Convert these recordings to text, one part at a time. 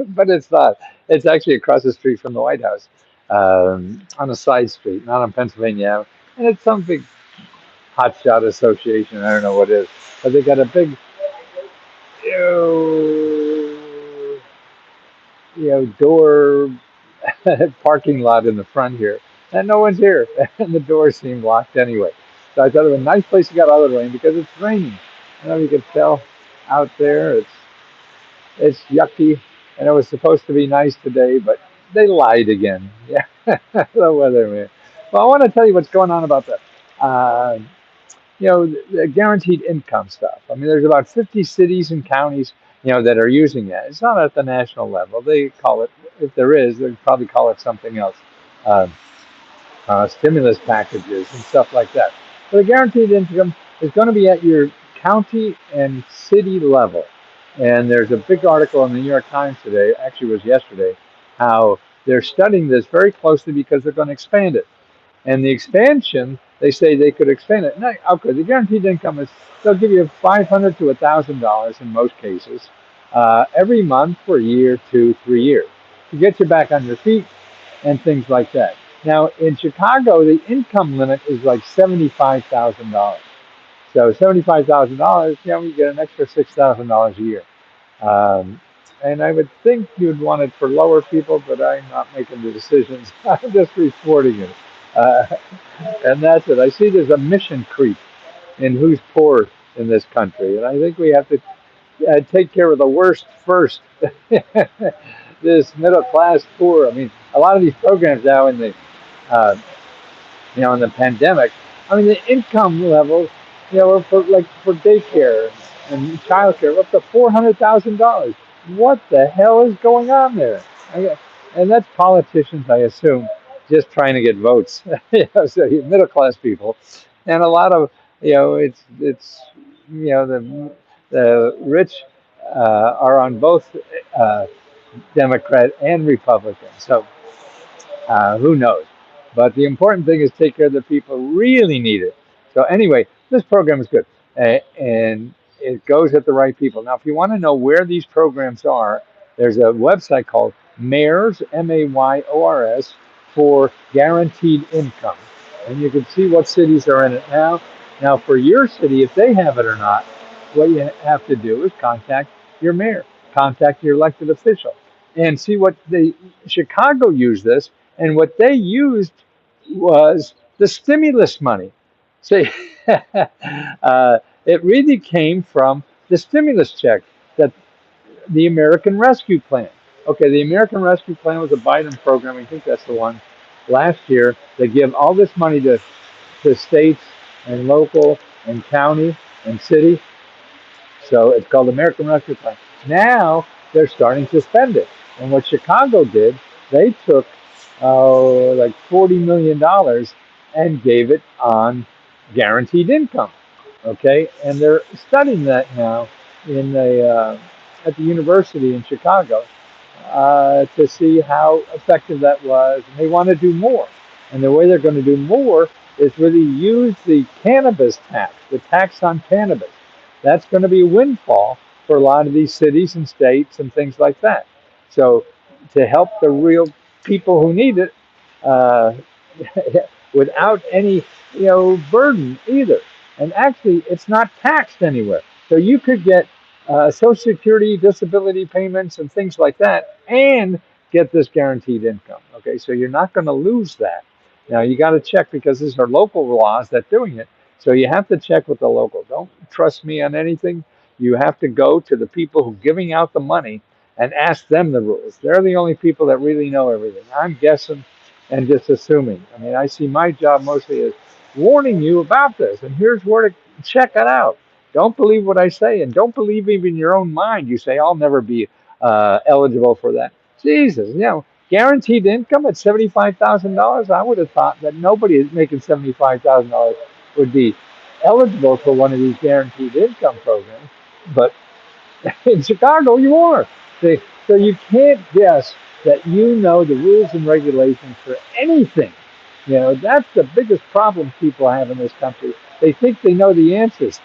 but it's not. It's actually across the street from the White House, on a side street, not on Pennsylvania Ave. And it's some big hotshot association. I don't know what it is, but they got a big, you door parking lot in the front here, and no one's here, and the doors seem locked anyway. So I thought it was a nice place to get out of the rain because it's raining. I know you can tell out there. It's yucky, and it was supposed to be nice today, but they lied again. Yeah, the weatherman. Well, I want to tell you what's going on about uh, the guaranteed income stuff. I mean, there's about 50 cities and counties, that are using that. It's not at the national level. They call it, if there is, they'd probably call it something else, uh, stimulus packages and stuff like that. So the guaranteed income is going to be at your county and city level. And there's a big article in the New York Times today, actually it was yesterday, how they're studying this very closely because they're going to expand it. And the expansion, they say they could expand it. Now, okay, the guaranteed income is they'll give you $500 to $1,000 in most cases every month for a year, 2, 3 years to get you back on your feet and things like that. Now in Chicago, the income limit is like $75,000. So $75,000, you get an extra $6,000 a year. Um, and I would think you'd want it for lower people, but I'm not making the decisions. I'm just reporting it. Uh, and that's it. I see there's a mission creep in who's poor in this country. And I think we have to take care of the worst first. This middle class poor. I mean, a lot of these programs now uh, in the pandemic, I mean, the income levels, for daycare and childcare, up to $400,000. What the hell is going on there? And that's politicians, I assume, just trying to get votes. So middle class people, and a lot of it's the rich are on both Democrat and Republican. So who knows? But the important thing is take care of the people who really need it. So anyway, this program is good, and it goes at the right people. Now, if you want to know where these programs are, there's a website called Mayors Mayors for guaranteed income, and you can see what cities are in it now. Now, for your city, if they have it or not, what you have to do is contact your mayor, contact your elected official, and see what the Chicago used this, and what they used was the stimulus money. See, it really came from the stimulus check that the American Rescue Plan. Okay, the American Rescue Plan was a Biden program. I think that's the one last year. They give all this money to states and local and county and city. So it's called American Rescue Plan. Now they're starting to spend it. And what Chicago did, they took like $40 million and gave it on guaranteed income. Okay, and they're studying that now in at the university in Chicago to see how effective that was. And they want to do more. And the way they're going to do more is really use the cannabis tax, the tax on cannabis. That's going to be a windfall for a lot of these cities and states and things like that. So to help the real people who need it uh, without any burden either. And actually, it's not taxed anywhere. So you could get Social Security, disability payments, and things like that, and get this guaranteed income. Okay, so you're not going to lose that. Now you got to check because these are local laws that doing it. So you have to check with the local. Don't trust me on anything. You have to go to the people who are giving out the money and ask them the rules. They're the only people that really know everything. I'm guessing and just assuming. I mean, I see my job mostly as warning you about this, and here's where to check it out. Don't believe what I say, and don't believe even your own mind. You say, I'll never be eligible for that. Jesus, guaranteed income at $75,000. I would have thought that nobody making $75,000 would be eligible for one of these guaranteed income programs. But in Chicago, you are. So you can't guess that you know the rules and regulations for anything. That's the biggest problem people have in this country. They think they know the answers.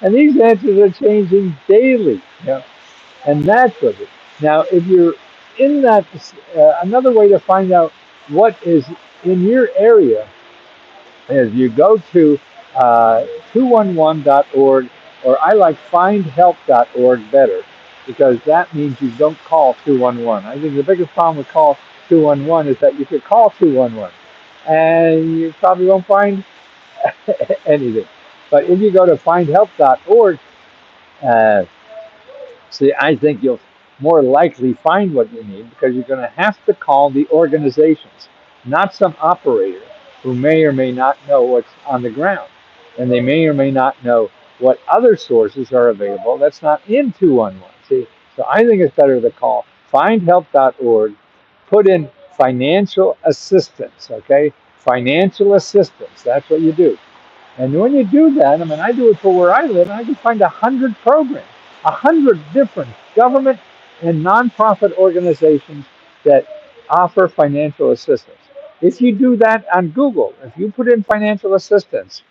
And these answers are changing daily. And that's what it. Now, if you're in that, another way to find out what is in your area is you go to 211.org, or I like findhelp.org better, because that means you don't call 211. I think the biggest problem with call 211 is that you could call 211 and you probably won't find anything. But if you go to findhelp.org, uh, see, I think you'll more likely find what you need, because you're going to have to call the organizations, not some operator who may or may not know what's on the ground. And they may or may not know what other sources are available that's not in 211. See, so I think it's better to call findhelp.org, put in financial assistance, okay? Financial assistance, that's what you do. And when you do that, I mean, I do it for where I live, and I can find 100 programs, 100 different government and nonprofit organizations that offer financial assistance. If you do that on Google, if you put in financial assistance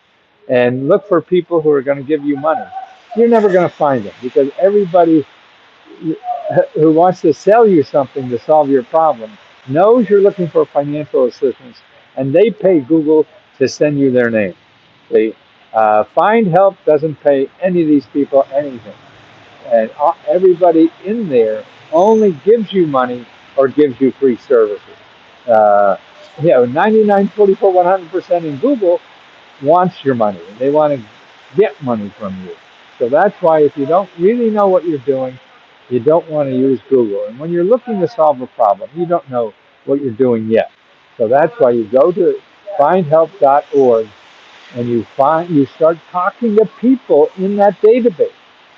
and look for people who are going to give you money, you're never going to find them, because everybody who wants to sell you something to solve your problem knows you're looking for financial assistance, and they pay Google to send you their name. See, Find Help doesn't pay any of these people anything, and everybody in there only gives you money or gives you free services. Uh, 99, 44, 100% in Google wants your money, and they want to get money from you. So that's why, if you don't really know what you're doing, you don't want to use Google. And when you're looking to solve a problem, you don't know what you're doing yet. So that's why you go to findhelp.org, and you start talking to people in that database.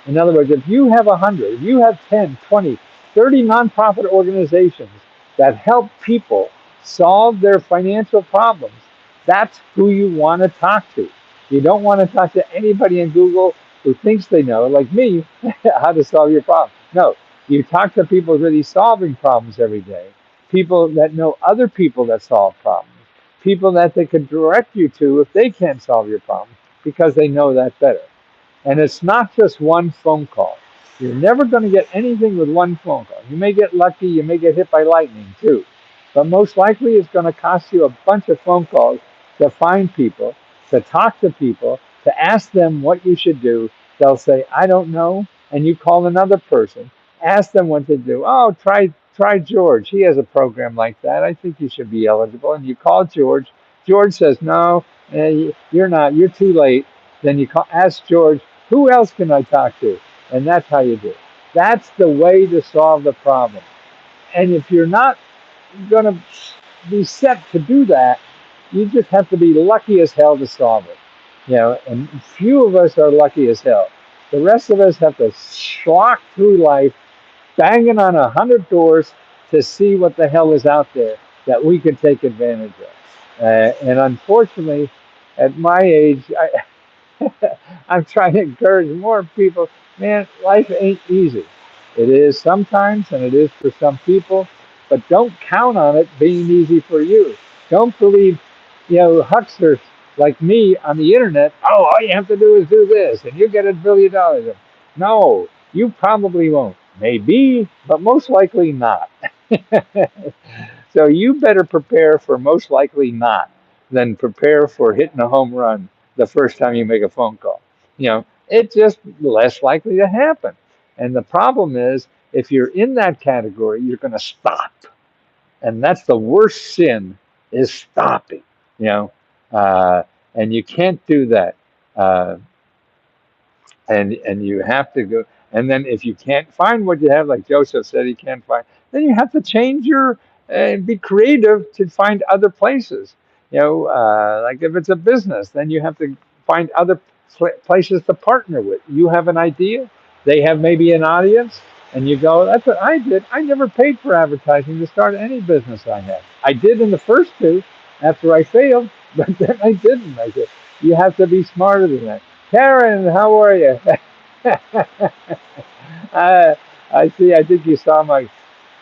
In other words, if you have 100, if you have 10, 20, 30 nonprofit organizations that help people solve their financial problems, that's who you want to talk to. You don't want to talk to anybody in Google who thinks they know, like me, how to solve your problem. No, you talk to people really solving problems every day, people that know other people that solve problems, people that they could direct you to if they can't solve your problem, because they know that better. And it's not just one phone call. You're never going to get anything with one phone call. You may get lucky, you may get hit by lightning too. But most likely it's going to cost you a bunch of phone calls to find people, to talk to people, to ask them what you should do. They'll say, I don't know. And you call another person, ask them what to do. Oh, try George. He has a program like that. I think you should be eligible. And you call George. George says, no, you're not. You're too late. Then you ask George, who else can I talk to? And that's how you do it. That's the way to solve the problem. And if you're not going to be set to do that, you just have to be lucky as hell to solve it. And few of us are lucky as hell. The rest of us have to slog through life, banging on 100 doors to see what the hell is out there that we can take advantage of. And unfortunately, at my age, I'm trying to encourage more people. Man, life ain't easy. It is sometimes, and it is for some people, but don't count on it being easy for you. Don't believe, hucksters like me on the internet. Oh, all you have to do is do this, and you get $1 billion. No, you probably won't. Maybe, but most likely not. So you better prepare for most likely not than prepare for hitting a home run the first time you make a phone call. It's just less likely to happen. And the problem is, if you're in that category, you're going to stop. And that's the worst sin, is stopping, you know, and you can't do that. Uh, and you have to go. And then if you can't find what you have, like Joseph said, he can't find, then you have to change your and be creative to find other places. Like if it's a business, then you have to find other places to partner with. You have an idea, they have maybe an audience, and you go, that's what I did. I never paid for advertising to start any business I had. I did in the first two after I failed, but then I didn't. I said, you have to be smarter than that. Karen, how are you? I see. I think you saw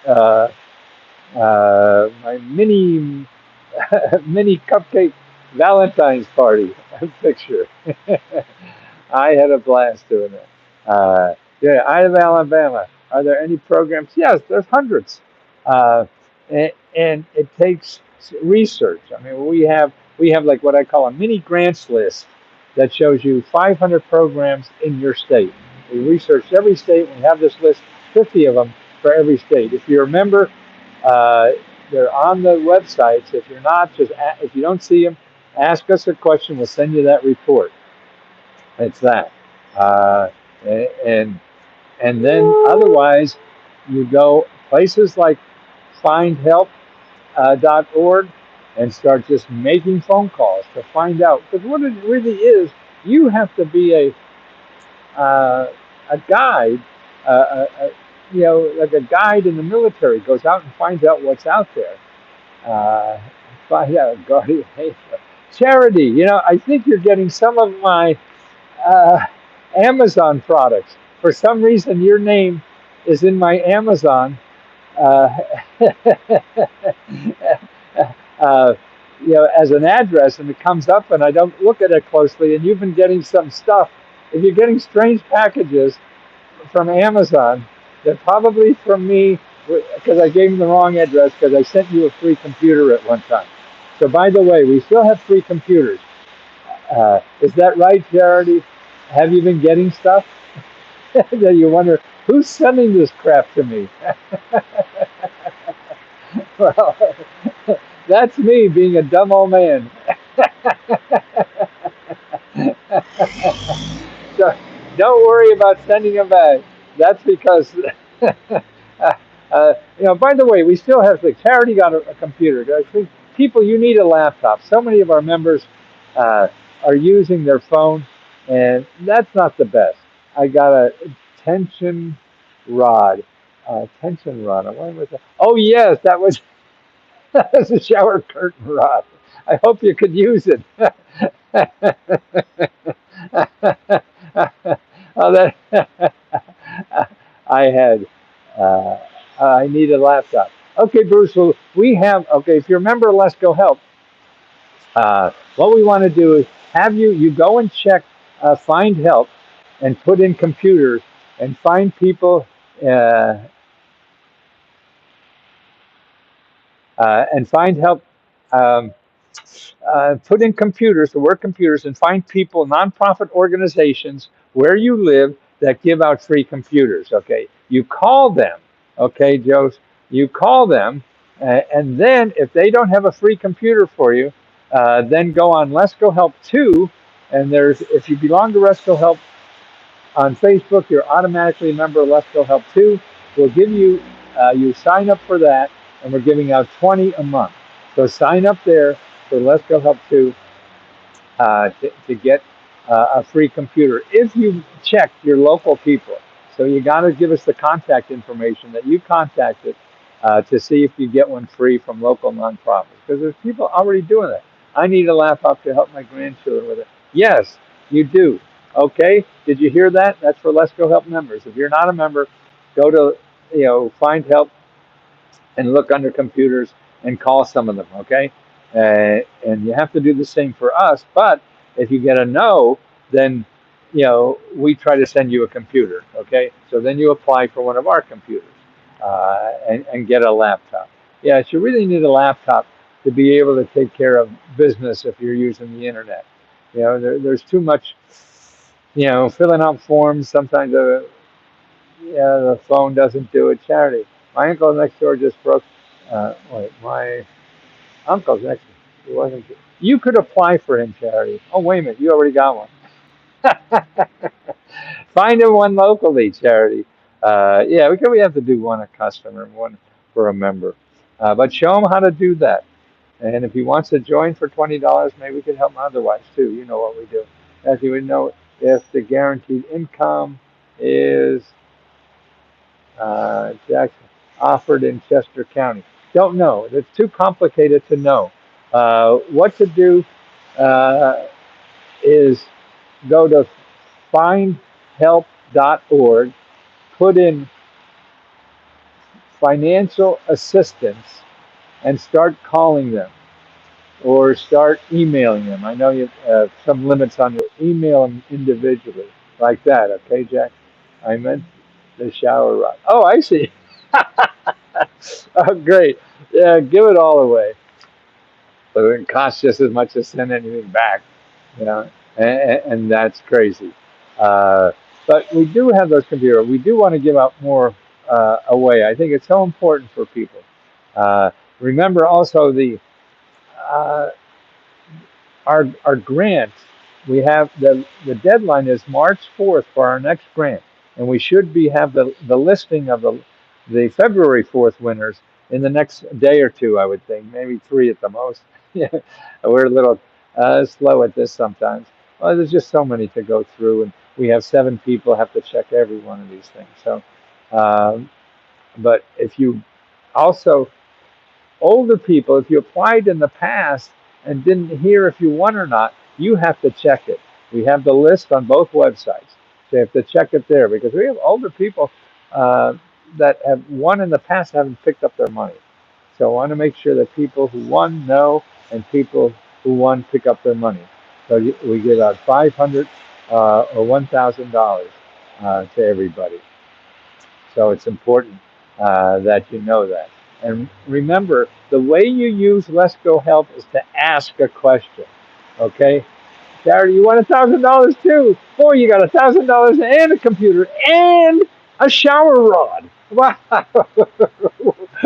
uh, my mini mini cupcake Valentine's party picture. I had a blast doing it. Yeah, out of Alabama. Are there any programs? Yes, there's hundreds. Uh, and it takes research. I mean, we have like what I call a mini grants list that shows you 500 programs in your state. We researched every state. We have this list, 50 of them for every state. If you're a member, uh, they're on the websites. If you're not, if you don't see them, ask us a question. We'll send you that report. It's that. Uh, and then otherwise, you go places like findhelp.org and start just making phone calls to find out. Because what it really is, you have to be uh, a guide, like a guide in the military goes out and finds out what's out there. Uh, find out, charity. I think you're getting some of my uh, Amazon products. For some reason, your name is in my Amazon. Uh, uh, as an address, and it comes up, and I don't look at it closely. And you've been getting some stuff. If you're getting strange packages from Amazon, they're probably from me because I gave them the wrong address because I sent you a free computer at one time. So, by the way, we still have free computers. Is that right, Charity? Have you been getting stuff that you wonder who's sending this crap to me? Well, that's me being a dumb old man. So don't worry about sending them back. That's because, by the way, we still have the charity got a computer. I think people, you need a laptop. So many of our members uh, are using their phone, and that's not the best. I got a tension rod. Tension rod. I wonder what oh, yes, that was, that was a shower curtain rod. I hope you could use it. Oh, that I had. Uh, I need a laptop. Okay, Bruce. Well, we have. Okay, if you remember, Let's Go Help. What we want to do is have you go and check, find help, and put in computers and find people. Uh, and find help. Um, Put in computers, the word computers, and find people, nonprofit organizations where you live that give out free computers. Okay, you call them. Okay, Joe, you call them, and then if they don't have a free computer for you, then go on Let's Go Help 2, and there's if you belong to Let's Go Help on Facebook, you're automatically a member of Let's Go Help 2. We'll give you, you sign up for that, and we're giving out 20 a month. So sign up there for Let's Go Help 2 to get a free computer if you check your local people. So you got to give us the contact information that you contacted to see if you get one free from local nonprofits. Because there's people already doing that. I need a laptop to help my grandchildren with it. Yes, you do. Okay, did you hear that? That's for Let's Go Help members. If you're not a member, go to find help and look under computers and call some of them. Okay, and you have to do the same for us. But if you get a no, then we try to send you a computer. Okay, so then you apply for one of our computers and get a laptop. Yes, you really need a laptop to be able to take care of business if you're using the internet. There's too much filling out forms. Sometimes the phone doesn't do it. Charity. My uncle next door just broke. My uncle's next. He wasn't. You could apply for him, Charity. Oh, wait a minute. You already got one. Find him one locally, Charity. Yeah, we have to do one a customer and one for a member. But show him how to do that. And if he wants to join for $20, maybe we could help him otherwise too. You know what we do. As you would know, if the guaranteed income is Jackson offered in Chester County. Don't know. It's too complicated to know. What to do is go to findhelp.org, put in financial assistance, and start calling them or start emailing them. I know you have some limits on your email them individually like that. Okay, Jack? I meant The shower rod. Oh, I see. Oh, great. Yeah, give it all away. So it costs just as much as send anything back, you know, and that's crazy. Uh, but we do have those computers. We do want to give out more away. I think it's so important for people. Remember also uh, our grant, we have the deadline is March 4th for our next grant, and we should be have the listing of the February 4th winners in the next day or two, I would think, maybe three at the most. Yeah, we're a little slow at this sometimes. Well, there's just so many to go through, and we have 7 people have to check every one of these things. So, um, but if you also older people, if you applied in the past and didn't hear if you won or not, you have to check it. We have the list on both websites. So you have to check it there because we have older people that have won in the past haven't picked up their money. So I want to make sure that people who won know and people who won pick up their money. So we give out 500 or $1,000 to everybody. So it's important that you know that. And remember, the way you use Let's Go Help is to ask a question. Okay? Gary, you want $1,000 too? Boy, you got $1,000 and a computer and a shower rod. Wow.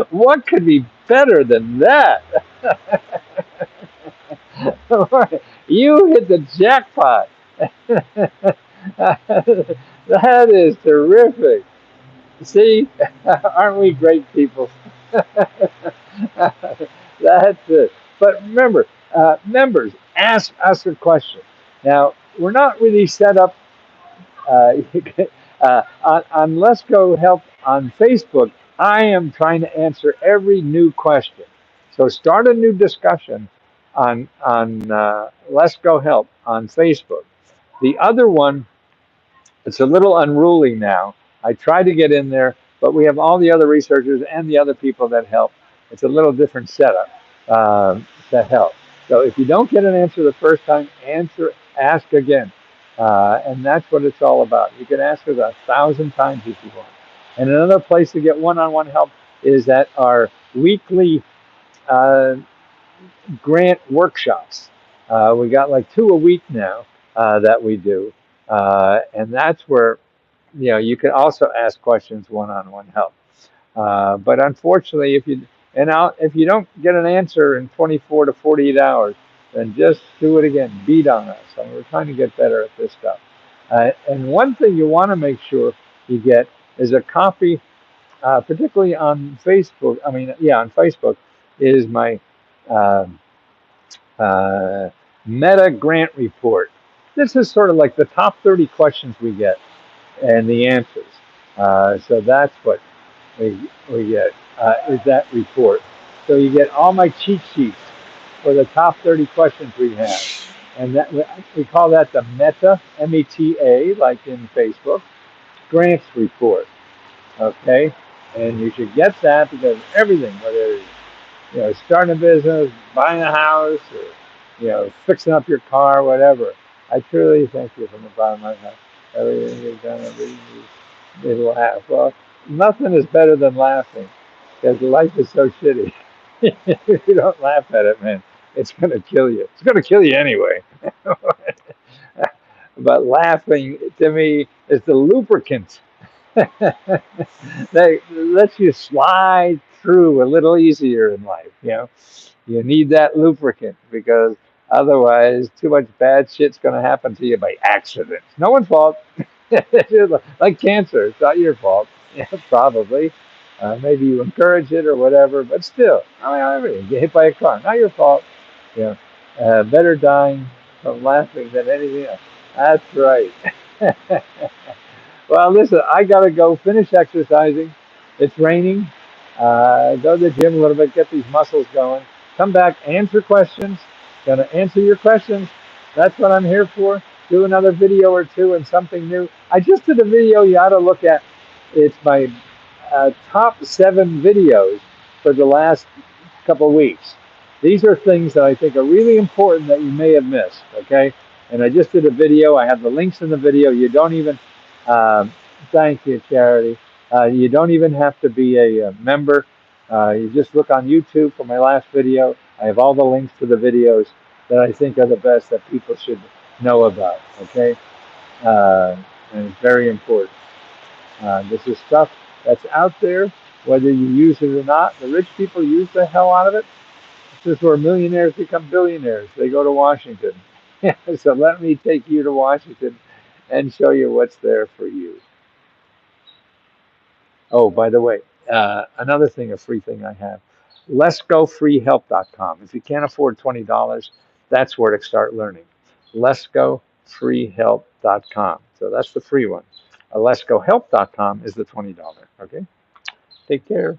What could be better than that? You hit the jackpot. That is terrific. See, aren't we great people? That's it. But remember, members, ask us a question. Now, we're not really set up uh, on Let's Go Help on Facebook. I am trying to answer every new question. So start a new discussion on Let's Go Help on Facebook. The other one, it's a little unruly now. I try to get in there, but we have all the other researchers and the other people that help. It's a little different setup that help. So if you don't get an answer the first time, ask again, and that's what it's all about. You can ask us 1,000 times if you want. And another place to get one-on-one help is at our weekly uh, grant workshops. We got like 2 a week now that we do, and that's where you can also ask questions one-on-one help. But unfortunately, if you don't get an answer in 24 to 48 hours, then just do it again. Beat on us. I mean, we're trying to get better at this stuff. And one thing you want to make sure you get is a copy, particularly on Facebook. I mean, yeah, on Facebook is my uh, uh, Meta Grant Report. This is sort of like the top 30 questions we get and the answers. So that's what we get is that report. So you get all my cheat sheets for the top 30 questions we have. And that we call that the Meta, META, like in Facebook, grants report. Okay? And you should get that because everything, whether it's starting a business, buying a house, or fixing up your car, whatever. I truly thank you from the bottom of my heart. Everything you've done, everything you laugh. Well, nothing is better than laughing because life is so shitty. If you don't laugh at it, man, it's going to kill you. It's going to kill you anyway. But laughing to me is the lubricant that lets you slide through a little easier in life. You need that lubricant because otherwise, too much bad shit's going to happen to you by accident. No one's fault. Like cancer, it's not your fault. Yeah, probably. Maybe you encourage it or whatever, but still, I mean, get hit by a car, not your fault. Better dying from laughing than anything else. That's right. Well, listen, I gotta go finish exercising. It's raining. Go to the gym a little bit, get these muscles going. Come back, answer questions. Gonna answer your questions. That's what I'm here for. Do another video or two and something new. I just did a video you ought to look at. It's my top 7 videos for the last couple of weeks. These are things that I think are really important that you may have missed, okay? And I just did a video. I have the links in the video. You don't even, thank you, Charity. You don't even have to be a member. You just look on YouTube for my last video. I have all the links to the videos that I think are the best that people should know about. Okay, uh, and it's very important. This is stuff that's out there, whether you use it or not. The rich people use the hell out of it. This is where millionaires become billionaires. They go to Washington. So let me take you to Washington and show you what's there for you. Oh, by the way, another thing, a free thing I have, letsgofreehelp.com. If you can't afford $20, that's where to start learning. Letsgofreehelp.com. So that's the free one. Letsgohelp.com is the $20. Okay, take care.